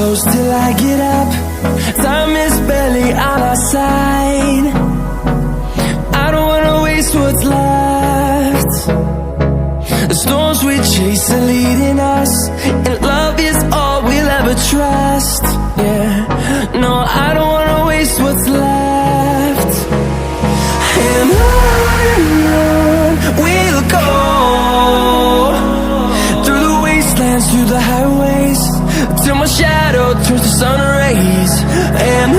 close till I get up. Time is barely on our side. I don't wanna waste what's left. The storms we chase are leading us, and love is all we'll ever trust. Yeah, no, I don't wanna waste what's left. And on we'll go, through the wastelands, through the highways, till my shadow turns to sun rays. And